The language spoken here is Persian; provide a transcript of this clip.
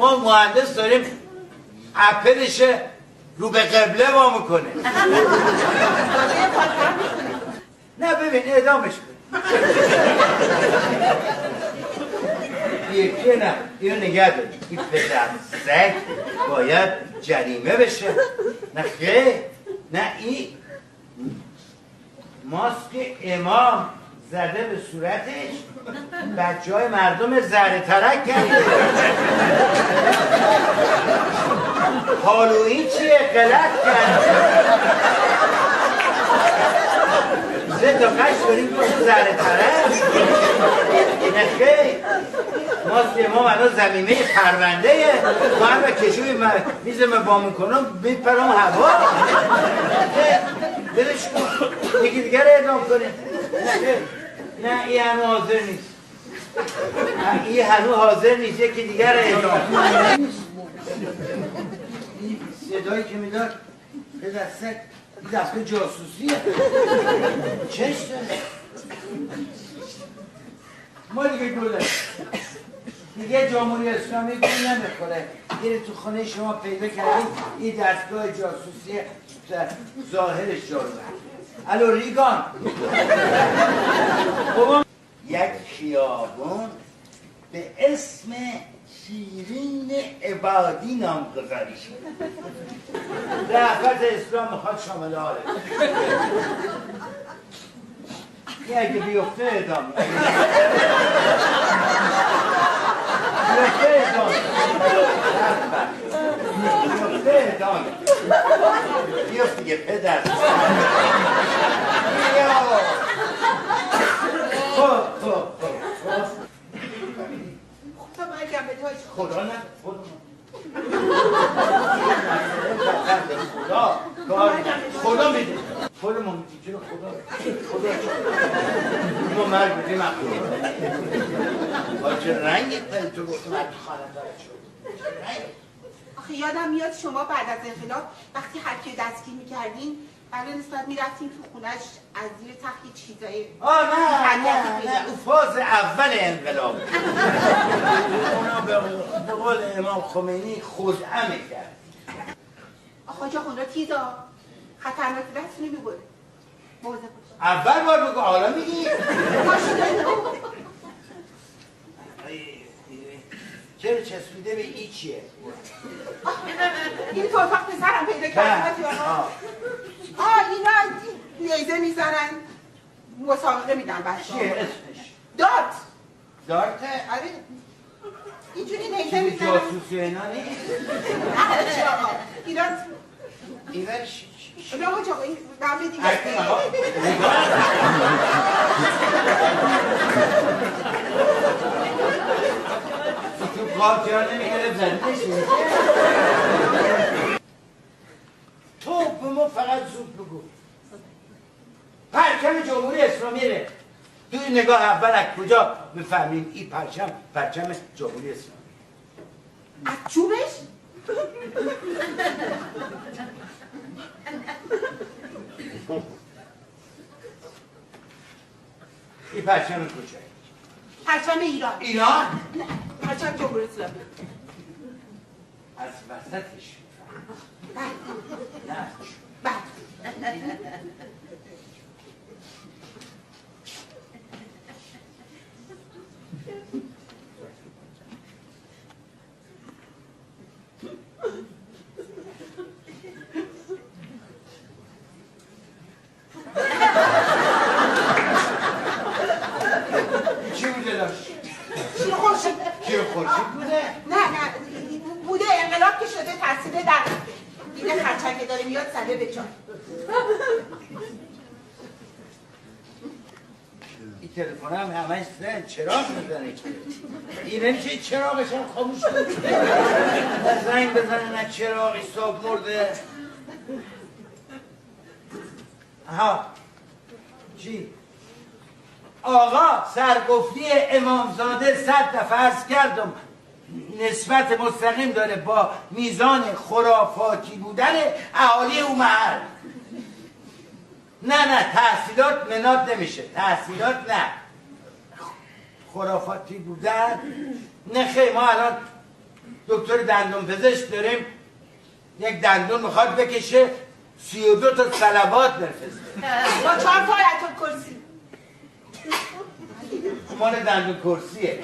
ما مهندس داریم اپلش رو به قبله ما میکنه. نه ببین اعدامش کن. یکی نه اینو نگه داری. این پدر سگ باید جریمه بشه. نه خیر نه این ماسک امام زده به صورتش بچه های مردم زره ترک کرده. هالوئین چیه؟ غلط کرد. سه تا قش داریم باشه زره ترک. نخیر ماسک امام الان زمینه پرونده ما هم به کشوی میزم با میکنم میپرم هوا. دلش کن یکی دیگر اعدام کنیم. نه این هنو حاضر نیست. این هنو حاضر نیست یکی دیگر اعدام. صدایی که میداد به دسته این دفعه جاسوسیه. چش داره ما دیگه گله دیگه جمهوری اسلامی گل نمیخوره. گیره تو خانه شما پیدا کردیم این دستگاه جاسوسی ظاهرش جارو برد. الو ریگان یک خیابون به اسم شیرین عبادی نامگذاری شد. رهبر اسلام میخواد شامل حاله. این اگه بیفته اعدام بیفته اعدام بیفته اعدام بیفت دیگه پدر. خب خدا نه خدا میده خودمون میگه خدا مرگ بدیم با چه رنگی تو گفتم از خانه شد. آخه یادم میاد شما بعد از انقلاب وقتی هر کی دستگیر میکردین برای نسبت میرفتین تو خونش از زیر تخت چیزایی نه اون فاز اول انقلاب اونا به قول امام خمینی خودعه میکرد. آخه آجا خون را تیزا خطرناک دست نمیبره موزه باشه. اول بار بگو حالا میگی چرا چسبیده به این چیه؟ این توفق پسرم پیدا کردیم. اینا نیزه میزنن مسابقه میدن بچه ها. چیه اسمش؟ دارت. دارته؟ آره اینجوری نیزه میزنن. جاسوسی اینا نیست؟ ایران ایورش نه آقا این دمه دیگه تو قاطیان نمیگره زنده شده. تو به ما فقط زود بگو پرچم جمهوری اسلامی ره توی نگاه اول از کجا بفهمیم این پرچم جمهوری اسلامی از چوبش؟ این پرچم کجایی؟ پرچم ایران. ایران؟ نه پرچم جمهوری اسلامی. از وسطش نه چی بوده داشت؟ چی خورشید؟ چی خورشید بوده؟ نه بوده انقلاب که شده ترسیده در دیده خرچنگ داره میاد زده به جان. این تلفن هم همش زن چراغ میزنه که این نمیشه چراغش هم خاموش کنه زنگ بزنه نه چراغی صاحب مرده. ها چی؟ آقا سرگفتی امامزاده 100 دفعه عرض کردم نسبت مستقیم داره با میزان خرافاتی بودن اهالی اون محل. نه تحصیلات مناد نمیشه. تحصیلات نه خرافاتی بودن نه خیلی ما الان دکتر دندون پزشک داریم، یک دندون میخواد بکشه 32 تا صلبات بفرسته با 4 تا آیت الکرسی. مال دندون کرسیه.